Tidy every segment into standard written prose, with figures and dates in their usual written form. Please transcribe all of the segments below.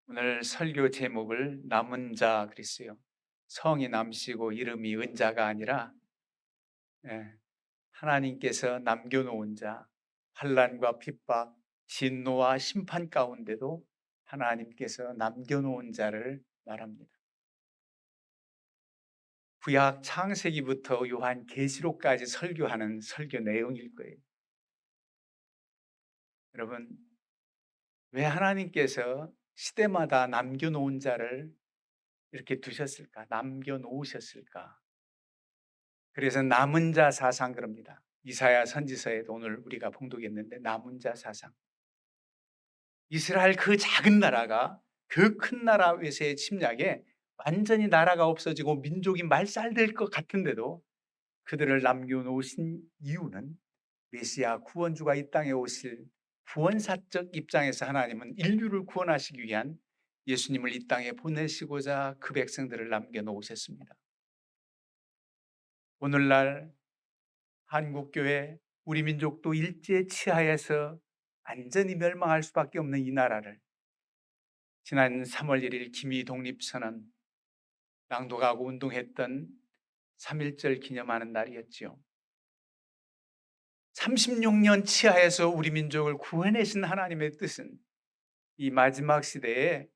오늘 설교 제목을 남은 자 그랬어요. 성이 남시고 이름이 은자가 아니라 예, 하나님께서 남겨놓은 자, 환난과 핍박, 진노와 심판 가운데도 하나님께서 남겨놓은 자를 말합니다. 구약 창세기부터 요한 계시록까지 설교하는 설교 내용일 거예요. 여러분, 왜 하나님께서 시대마다 남겨놓은 자를 이렇게 두셨을까? 남겨놓으셨을까? 그래서 남은 자 사상 그럽니다. 이사야 선지서에도 오늘 우리가 봉독했는데 남은 자 사상. 이스라엘 그 작은 나라가 그 큰 나라 외세의 침략에 완전히 나라가 없어지고 민족이 말살될 것 같은데도 그들을 남겨놓으신 이유는 메시아 구원주가 이 땅에 오실 구원사적 입장에서 하나님은 인류를 구원하시기 위한 예수님을 이 땅에 보내시고자 그 백성들을 남겨놓으셨습니다. 오늘날 한국교회, 우리 민족도 일제 치하에서 완전히 멸망할 수밖에 없는 이 나라를 지난 3월 1일 김희 독립선언 낭독하고 운동했던 3.1절 기념하는 날이었지요. 36년 치하에서 우리 민족을 구해내신 하나님의 뜻은 이 마지막 시대에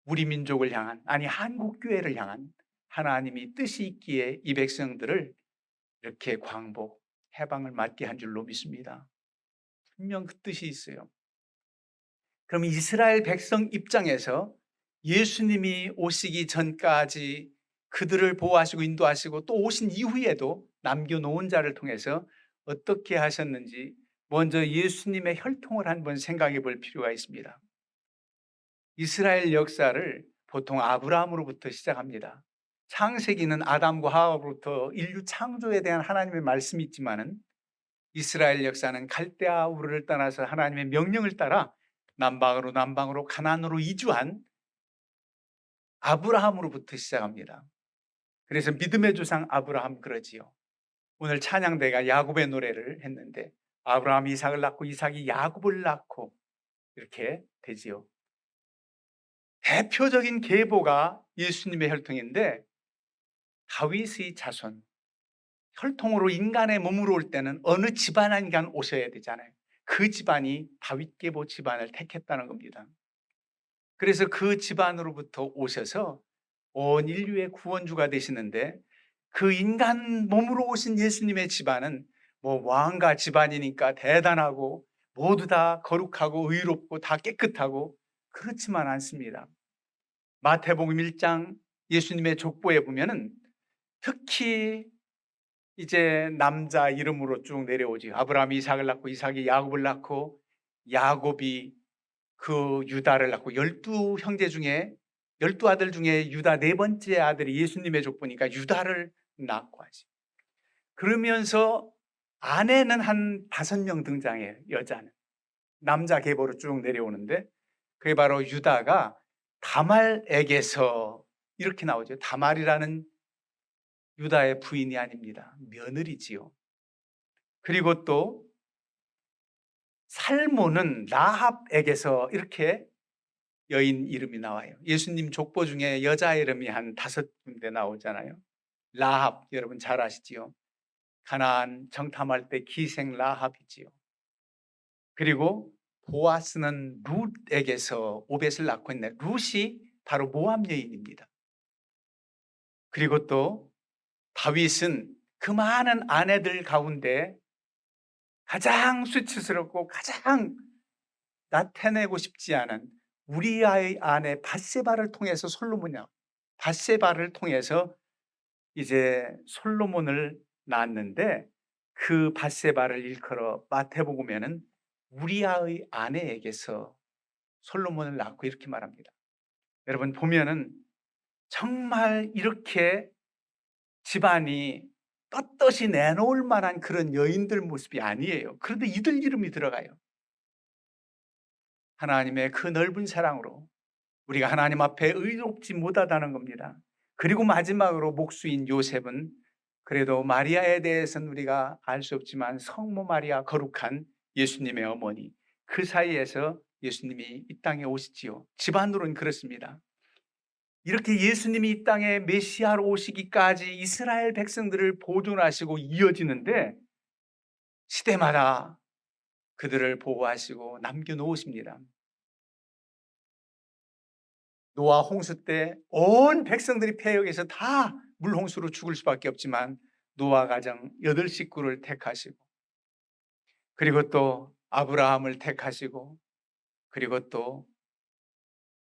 우리 민족을 향한, 아니 한국교회를 향한 하나님이 뜻이 있기에 이 백성들을 이렇게 광복, 해방을 맞게 한 줄로 믿습니다. 분명 그 뜻이 있어요. 그럼 이스라엘 백성 입장에서 예수님이 오시기 전까지 그들을 보호하시고 인도하시고 또 오신 이후에도 남겨놓은 자를 통해서 어떻게 하셨는지 먼저 예수님의 혈통을 한번 생각해 볼 필요가 있습니다. 이스라엘 역사를 보통 아브라함으로부터 시작합니다. 창세기는 아담과 하와로부터 인류 창조에 대한 하나님의 말씀이 있지만은 이스라엘 역사는 갈대아 우르를 떠나서 하나님의 명령을 따라 남방으로 가나안으로 이주한 아브라함으로부터 시작합니다. 그래서 믿음의 조상 아브라함 그러지요. 오늘 찬양대가 야곱의 노래를 했는데 아브라함이 이삭을 낳고 이삭이 야곱을 낳고 이렇게 되지요. 대표적인 계보가 예수님의 혈통인데 다윗의 자손, 혈통으로 인간의 몸으로 올 때는 어느 집안 인간 오셔야 되잖아요. 그 집안이 다윗 계보 집안을 택했다는 겁니다. 그래서 그 집안으로부터 오셔서 온 인류의 구원주가 되시는데 그 인간 몸으로 오신 예수님의 집안은 뭐 왕가 집안이니까 대단하고 모두 다 거룩하고 의롭고 다 깨끗하고 그렇지만 않습니다. 마태복음 1장 예수님의 족보에 보면은 특히 이제 남자 이름으로 쭉 내려오지. 아브라함이 이삭을 낳고 이삭이 야곱을 낳고 야곱이 그 유다를 낳고 12형제 중에 12아들 중에 유다 네 번째 아들이 예수님의 족보니까 유다를 낳고 하지. 그러면서 아내는 한 5명 등장해요. 여자는. 남자 계보로 쭉 내려오는데 그게 바로 유다가 다말에게서 이렇게 나오죠. 다말이라는 유다의 부인이 아닙니다. 며느리지요. 그리고 또 살모는 라합에게서 이렇게 여인 이름이 나와요. 예수님 족보 중에 여자 이름이 한 5군데 나오잖아요. 라합 여러분 잘 아시지요. 가나안 정탐할 때 기생 라합이지요. 그리고 보아스는 룻에게서 오벳을 낳고 있는 룻이 바로 모압 여인입니다. 그리고 또 다윗은 그 많은 아내들 가운데 가장 수치스럽고 가장 나타내고 싶지 않은 우리아의 아내 밧세바를 통해서 밧세바를 통해서 이제 솔로몬을 낳았는데 그 밧세바를 일컬어 마태복음에는 우리아의 아내에게서 솔로몬을 낳고 이렇게 말합니다. 여러분 보면은 정말 이렇게 집안이 떳떳이 내놓을 만한 그런 여인들 모습이 아니에요. 그런데 이들 이름이 들어가요. 하나님의 그 넓은 사랑으로 우리가 하나님 앞에 의롭지 못하다는 겁니다. 그리고 마지막으로 목수인 요셉은 그래도 마리아에 대해서는 우리가 알 수 없지만 성모 마리아 거룩한 예수님의 어머니 그 사이에서 예수님이 이 땅에 오시지요. 집안으로는 그렇습니다. 이렇게 예수님이 이 땅에 메시아로 오시기까지 이스라엘 백성들을 보존하시고 이어지는데 시대마다 그들을 보호하시고 남겨놓으십니다. 노아 홍수 때 온 백성들이 폐역해서 다 물홍수로 죽을 수밖에 없지만 노아 가정 8식구를 택하시고, 그리고 또 아브라함을 택하시고, 그리고 또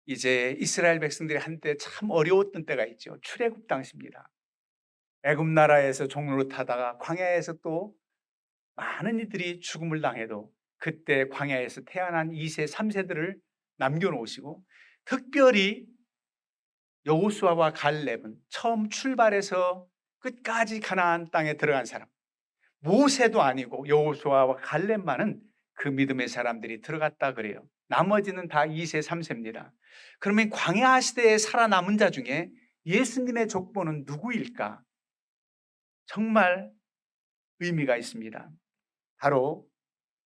이제 이스라엘 백성들이 한때 참 어려웠던 때가 있죠. 출애굽 당시입니다. 애굽 나라에서 종로를 타다가 광야에서 또 많은 이들이 죽음을 당해도 그때 광야에서 태어난 2세, 3세들을 남겨놓으시고, 특별히 여호수아와 갈렙은 처음 출발해서 끝까지 가나안 땅에 들어간 사람, 모세도 아니고 여호수아와 갈렙만은 그 믿음의 사람들이 들어갔다 그래요. 나머지는 다 2세, 3세입니다. 그러면 광야 시대에 살아남은 자 중에 예수님의 족보는 누구일까? 정말 의미가 있습니다. 바로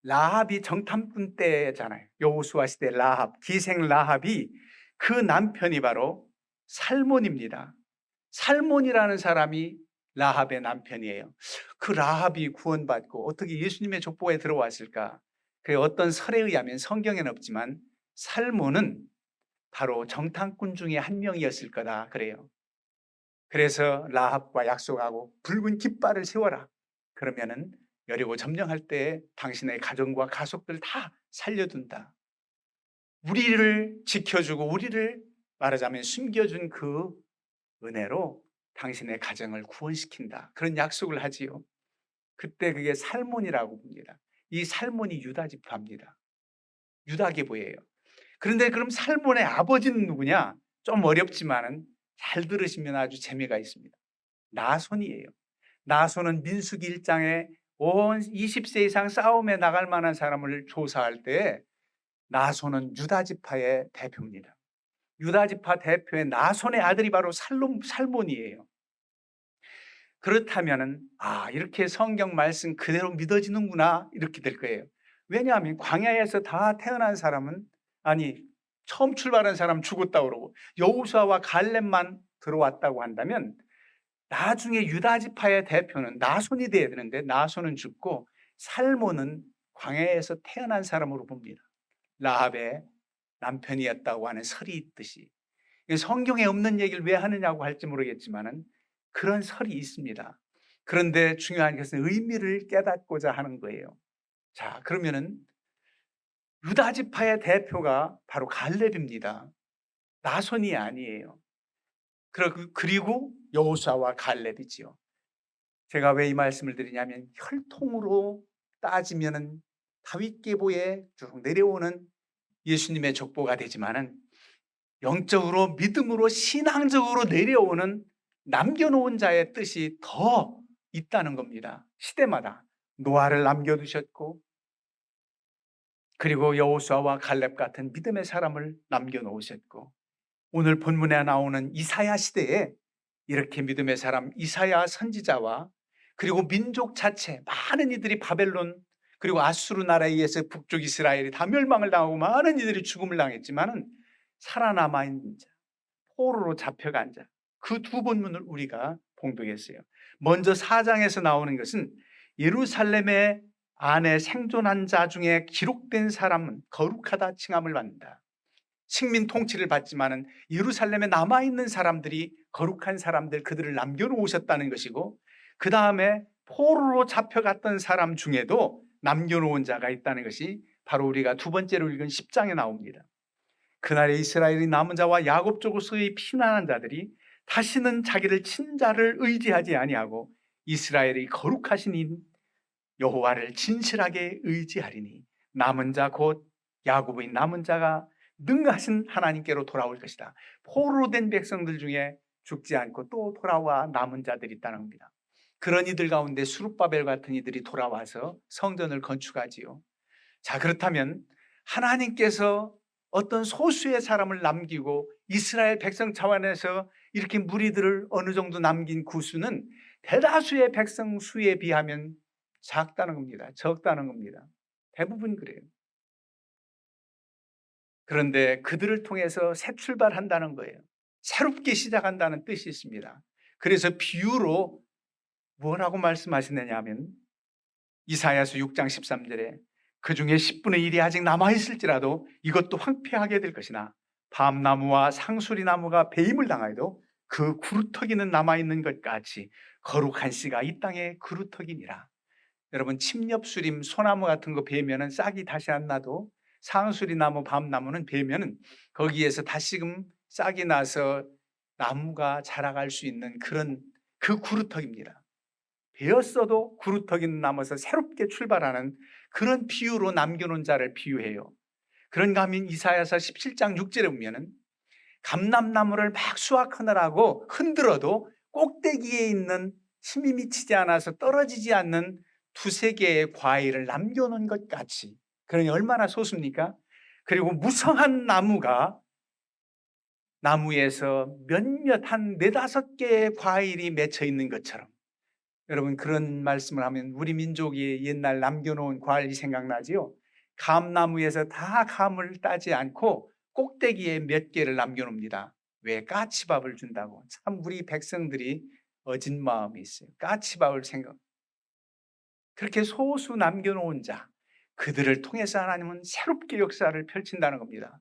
라합이 정탐꾼 때잖아요. 여호수아 시대 라합, 기생 라합이 그 남편이 바로 살몬입니다. 살몬이라는 사람이 라합의 남편이에요. 그 라합이 구원받고 어떻게 예수님의 족보에 들어왔을까? 그 어떤 설에 의하면, 성경에는 없지만 살몬은 바로 정탐꾼 중에 한 명이었을 거다 그래요. 그래서 라합과 약속하고 붉은 깃발을 세워라. 그러면은 여리고 점령할 때 당신의 가정과 가족들 다 살려둔다. 우리를 지켜주고 우리를 말하자면 숨겨준 그 은혜로 당신의 가정을 구원시킨다. 그런 약속을 하지요. 그때 그게 살몬이라고 봅니다. 이 살몬이 유다 지파입니다. 유다 계보예요. 그런데 그럼 살몬의 아버지는 누구냐? 좀 어렵지만은 잘 들으시면 아주 재미가 있습니다. 나손이에요. 나손은 민수기 1장에 온 20세 이상 싸움에 나갈 만한 사람을 조사할 때 나손은 유다 지파의 대표입니다. 유다 지파 대표의 나손의 아들이 바로 살몬이에요. 그렇다면은 이렇게 성경 말씀 그대로 믿어지는구나 이렇게 될 거예요. 왜냐하면 광야에서 다 태어난 사람은, 아니 처음 출발한 사람 죽었다고 그러고 여호수아와 갈렙만 들어왔다고 한다면 나중에 유다 지파의 대표는 나손이 돼야 되는데 나손은 죽고 살몬은 광야에서 태어난 사람으로 봅니다. 라합의 남편이었다고 하는 설이 있듯이. 성경에 없는 얘기를 왜 하느냐고 할지 모르겠지만은 그런 설이 있습니다. 그런데 중요한 것은 의미를 깨닫고자 하는 거예요. 자, 그러면은 유다 지파의 대표가 바로 갈렙입니다. 나손이 아니에요. 그리고 여호수아와 갈렙이지요. 제가 왜 이 말씀을 드리냐면 혈통으로 따지면은 다윗 계보에 쭉 내려오는 예수님의 족보가 되지만은 영적으로 믿음으로 신앙적으로 내려오는 남겨놓은 자의 뜻이 더 있다는 겁니다. 시대마다 노아를 남겨두셨고, 그리고 여호수아와 갈렙 같은 믿음의 사람을 남겨놓으셨고, 오늘 본문에 나오는 이사야 시대에 이렇게 믿음의 사람 이사야 선지자와 그리고 민족 자체 많은 이들이 바벨론 그리고 아수르 나라에 의해서 북쪽 이스라엘이 다 멸망을 당하고 많은 이들이 죽음을 당했지만은 살아남아 있는 자, 포로로 잡혀간 자, 그 두 본문을 우리가 봉독했어요. 먼저 4장에서 나오는 것은 예루살렘의 안에 생존한 자 중에 기록된 사람은 거룩하다 칭함을 받는다. 식민 통치를 받지만은 예루살렘에 남아있는 사람들이 거룩한 사람들, 그들을 남겨놓으셨다는 것이고, 그 다음에 포로로 잡혀갔던 사람 중에도 남겨놓은 자가 있다는 것이 바로 우리가 두 번째로 읽은 10장에 나옵니다. 그날에 이스라엘의 남은 자와 야곱 족속의 피난한 자들이 다시는 자기를 친자를 의지하지 아니하고 이스라엘의 거룩하신 인 여호와를 진실하게 의지하리니 남은 자 곧 야곱의 남은 자가 능하신 하나님께로 돌아올 것이다. 포로로 된 백성들 중에 죽지 않고 또 돌아와 남은 자들이 있다는 겁니다. 그런 이들 가운데 수룹바벨 같은 이들이 돌아와서 성전을 건축하지요. 자, 그렇다면 하나님께서 어떤 소수의 사람을 남기고 이스라엘 백성 차원에서 이렇게 무리들을 어느 정도 남긴 구수는 대다수의 백성 수에 비하면 작다는 겁니다. 적다는 겁니다. 대부분 그래요. 그런데 그들을 통해서 새 출발한다는 거예요. 새롭게 시작한다는 뜻이 있습니다. 그래서 비유로 뭐라고 말씀하시느냐 하면 이사야서 6장 13절에 그 중에 10분의 1이 아직 남아있을지라도 이것도 황폐하게 될 것이나 밤나무와 상수리나무가 배임을 당하여도 그 구루터기는 남아있는 것 같이 거룩한 씨가 이 땅에 구루터기니라. 여러분, 침엽수림 소나무 같은 거 베면은 싹이 다시 안 나도 상수리나무 밤나무는 베면은 거기에서 다시금 싹이 나서 나무가 자라갈 수 있는 그런 그 구루터기입니다. 베었어도 구루터기는 남아서 새롭게 출발하는 그런 비유로 남겨놓은 자를 비유해요. 그런가 하면 이사야서 17장 6절에 보면은 감람나무를 막 수확하느라고 흔들어도 꼭대기에 있는 힘이 미치지 않아서 떨어지지 않는 두세 개의 과일을 남겨놓은 것 같이, 그러니 얼마나 소수입니까? 그리고 무성한 나무에서 몇몇 한 네다섯 개의 과일이 맺혀 있는 것처럼, 여러분 그런 말씀을 하면 우리 민족이 옛날 남겨놓은 과일이 생각나지요. 감나무에서 다 감을 따지 않고 꼭대기에 몇 개를 남겨놓습니다. 왜? 까치밥을 준다고. 참 우리 백성들이 어진 마음이 있어요. 까치밥을 생각. 그렇게 소수 남겨놓은 자, 그들을 통해서 하나님은 새롭게 역사를 펼친다는 겁니다.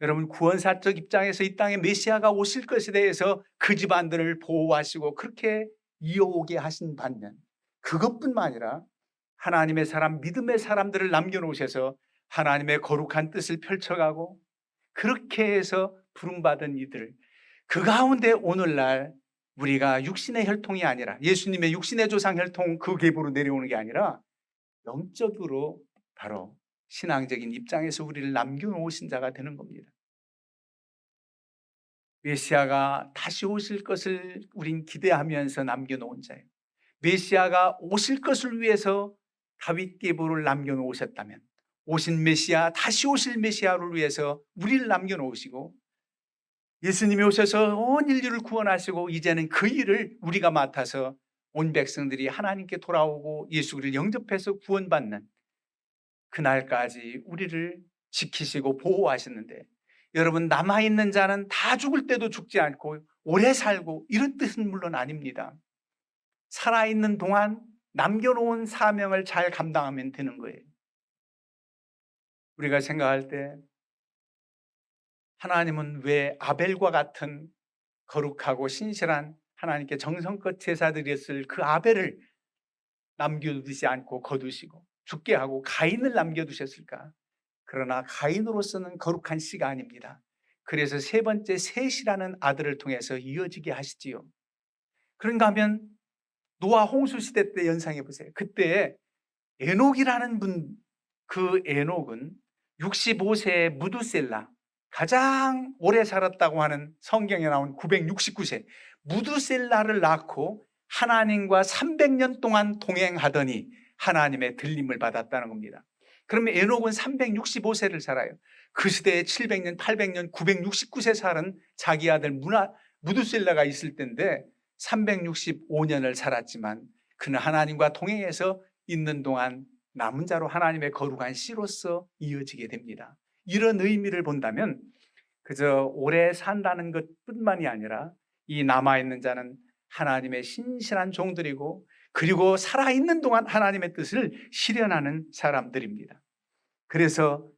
여러분, 구원사적 입장에서 이 땅에 메시아가 오실 것에 대해서 그 집안들을 보호하시고 그렇게 이어오게 하신 반면, 그것뿐만 아니라 하나님의 사람, 믿음의 사람들을 남겨놓으셔서 하나님의 거룩한 뜻을 펼쳐가고 그렇게 해서 부름받은 이들, 그 가운데 오늘날 우리가 육신의 혈통이 아니라 예수님의 육신의 조상 혈통 그 계보로 내려오는 게 아니라 영적으로 바로 신앙적인 입장에서 우리를 남겨놓으신 자가 되는 겁니다. 메시아가 다시 오실 것을 우린 기대하면서 남겨놓은 자예요. 메시아가 오실 것을 위해서 다윗 계보를 남겨놓으셨다면 오신 메시아, 다시 오실 메시아를 위해서 우리를 남겨놓으시고 예수님이 오셔서 온 인류를 구원하시고 이제는 그 일을 우리가 맡아서 온 백성들이 하나님께 돌아오고 예수 그리스도를 영접해서 구원받는 그날까지 우리를 지키시고 보호하시는데, 여러분 남아있는 자는 다 죽을 때도 죽지 않고 오래 살고 이런 뜻은 물론 아닙니다. 살아있는 동안 남겨놓은 사명을 잘 감당하면 되는 거예요. 우리가 생각할 때 하나님은 왜 아벨과 같은 거룩하고 신실한 하나님께 정성껏 제사드렸을 그 아벨을 남겨두지 않고 거두시고 죽게 하고 가인을 남겨두셨을까? 그러나 가인으로서는 거룩한 씨가 아닙니다. 그래서 세 번째 셋이라는 아들을 통해서 이어지게 하시지요. 그런가 하면 노아 홍수 시대 때 연상해 보세요. 그때 에녹이라는 분, 그 에녹은 65세의 무두셀라, 가장 오래 살았다고 하는 성경에 나온 969세 무두셀라를 낳고 하나님과 300년 동안 동행하더니 하나님의 들림을 받았다는 겁니다. 그러면 에녹은 365세를 살아요. 그 시대에 700년, 800년, 969세 살은 자기 아들 무두셀라가 있을 때인데 365년을 살았지만 그는 하나님과 동행해서 있는 동안 남은 자로 하나님의 거룩한 씨로서 이어지게 됩니다. 이런 의미를 본다면 그저 오래 산다는 것뿐만이 아니라 이 남아있는 자는 하나님의 신실한 종들이고 그리고 살아있는 동안 하나님의 뜻을 실현하는 사람들입니다. 그래서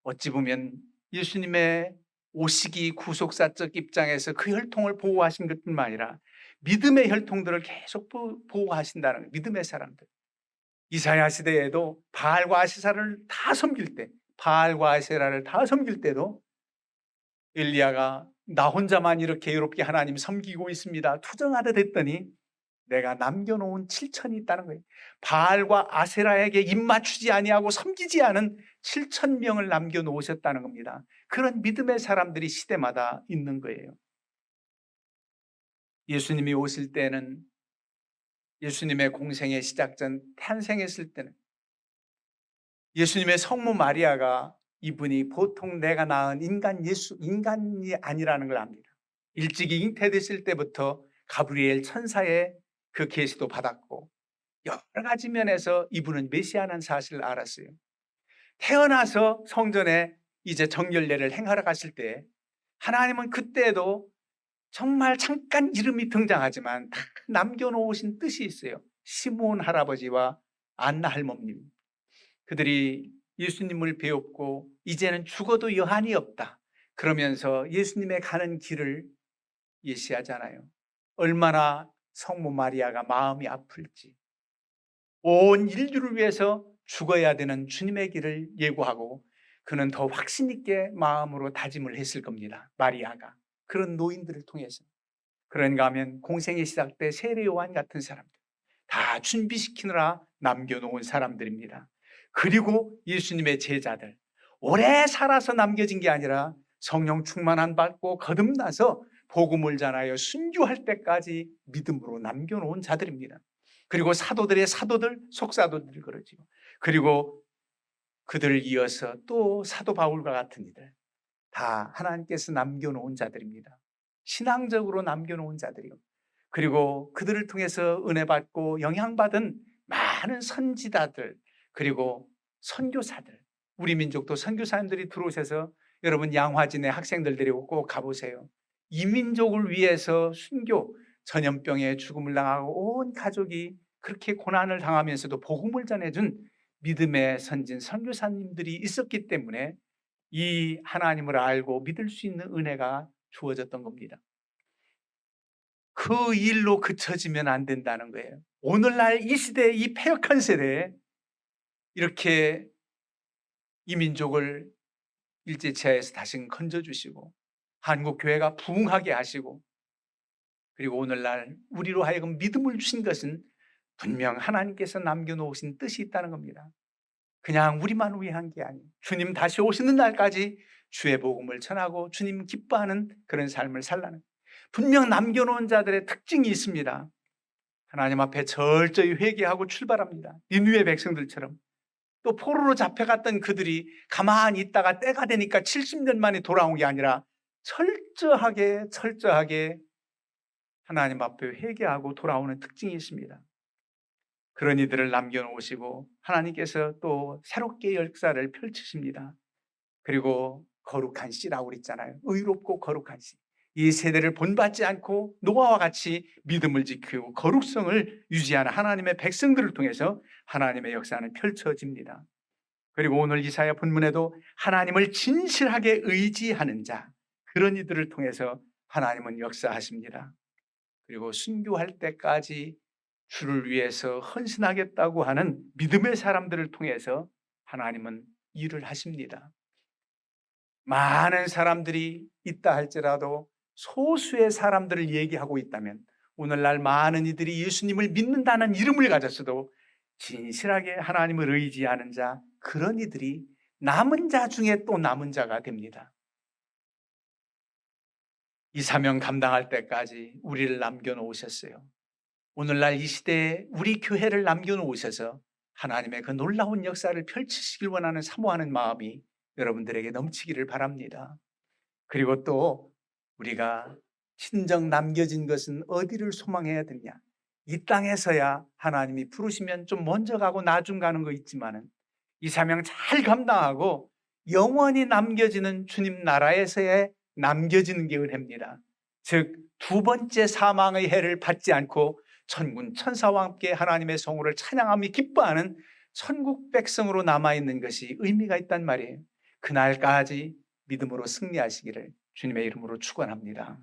어찌 보면 예수님의 오시기 구속사적 입장에서 그 혈통을 보호하신 것뿐만 아니라 믿음의 혈통들을 계속 보호하신다는 거예요. 믿음의 사람들. 이사야 시대에도 바알과 아세라를 다 섬길 때도 엘리야가 나 혼자만 이렇게 외롭게 하나님 섬기고 있습니다 투정하듯 했더니 내가 남겨놓은 7천이 있다는 거예요. 바알과 아세라에게 입맞추지 아니하고 섬기지 않은 7,000명을 남겨놓으셨다는 겁니다. 그런 믿음의 사람들이 시대마다 있는 거예요. 예수님이 오실 때는, 예수님의 공생의 시작 전 탄생했을 때는 예수님의 성모 마리아가 이분이 보통 내가 낳은 인간이 아니라는 걸 압니다. 일찍이 잉태됐을 때부터 가브리엘 천사의 그 계시도 받았고 여러 가지 면에서 이분은 메시아라는 사실을 알았어요. 태어나서 성전에 이제 정결례를 행하러 가실 때 하나님은 그때도 정말 잠깐 이름이 등장하지만 다 남겨놓으신 뜻이 있어요. 시므온 할아버지와 안나 할머님, 그들이 예수님을 배웠고 이제는 죽어도 여한이 없다 그러면서 예수님의 가는 길을 예시하잖아요. 얼마나 성모 마리아가 마음이 아플지, 온 인류를 위해서 죽어야 되는 주님의 길을 예고하고 그는 더 확신 있게 마음으로 다짐을 했을 겁니다. 마리아가 그런 노인들을 통해서. 그런가 하면 공생의 시작 때 세례 요한 같은 사람들 다 준비시키느라 남겨놓은 사람들입니다. 그리고 예수님의 제자들, 오래 살아서 남겨진 게 아니라 성령 충만 받고 거듭나서 복음을 전하여 순교할 때까지 믿음으로 남겨놓은 자들입니다. 그리고 사도들의 사도들, 속사도들 그러죠. 그리고 그들을 이어서 또 사도 바울과 같은 이들, 다 하나님께서 남겨놓은 자들입니다. 신앙적으로 남겨놓은 자들이요. 그리고 그들을 통해서 은혜 받고 영향받은 많은 선지자들, 그리고 선교사들, 우리 민족도 선교사님들이 들어오셔서 여러분 양화진에 학생들 데리고 꼭 가보세요. 이 민족을 위해서 순교, 전염병에 죽음을 당하고 온 가족이 그렇게 고난을 당하면서도 복음을 전해준 믿음의 선진 선교사님들이 있었기 때문에 이 하나님을 알고 믿을 수 있는 은혜가 주어졌던 겁니다. 그 일로 그쳐지면 안 된다는 거예요. 오늘날 이 시대에, 이 패역한 세대에 이렇게 이 민족을 일제치하에서 다시 건져주시고 한국 교회가 부흥하게 하시고 그리고 오늘날 우리로 하여금 믿음을 주신 것은 분명 하나님께서 남겨놓으신 뜻이 있다는 겁니다. 그냥 우리만 위한 게 아니에요. 주님 다시 오시는 날까지 주의 복음을 전하고 주님 기뻐하는 그런 삶을 살라는, 분명 남겨놓은 자들의 특징이 있습니다. 하나님 앞에 철저히 회개하고 출발합니다. 니느웨 백성들처럼. 또 포로로 잡혀갔던 그들이 가만히 있다가 때가 되니까 70년 만에 돌아온 게 아니라 철저하게 하나님 앞에 회개하고 돌아오는 특징이 있습니다. 그런 이들을 남겨놓으시고 하나님께서 또 새롭게 역사를 펼치십니다. 그리고 거룩한 씨라고 그랬잖아요. 의롭고 거룩한 씨. 이 세대를 본받지 않고 노아와 같이 믿음을 지키고 거룩성을 유지하는 하나님의 백성들을 통해서 하나님의 역사는 펼쳐집니다. 그리고 오늘 이사야 본문에도 하나님을 진실하게 의지하는 자, 그런 이들을 통해서 하나님은 역사하십니다. 그리고 순교할 때까지 주를 위해서 헌신하겠다고 하는 믿음의 사람들을 통해서 하나님은 일을 하십니다. 많은 사람들이 있다 할지라도 소수의 사람들을 얘기하고 있다면 오늘날 많은 이들이 예수님을 믿는다는 이름을 가졌어도 진실하게 하나님을 의지하는 자, 그런 이들이 남은 자 중에 또 남은 자가 됩니다. 이 사명 감당할 때까지 우리를 남겨놓으셨어요. 오늘날 이 시대에 우리 교회를 남겨놓으셔서 하나님의 그 놀라운 역사를 펼치시길 원하는 사모하는 마음이 여러분들에게 넘치기를 바랍니다. 그리고 또 우리가 친정 남겨진 것은 어디를 소망해야 되냐? 이 땅에서야 하나님이 부르시면 좀 먼저 가고 나중 가는 거 있지만은 이 사명 잘 감당하고 영원히 남겨지는 주님 나라에서의 남겨지는 게 은혜입니다. 즉 두 번째 사망의 해를 받지 않고 천군 천사와 함께 하나님의 성호를 찬양하며 기뻐하는 천국 백성으로 남아있는 것이 의미가 있단 말이에요. 그날까지 믿음으로 승리하시기를 주님의 이름으로 축원합니다.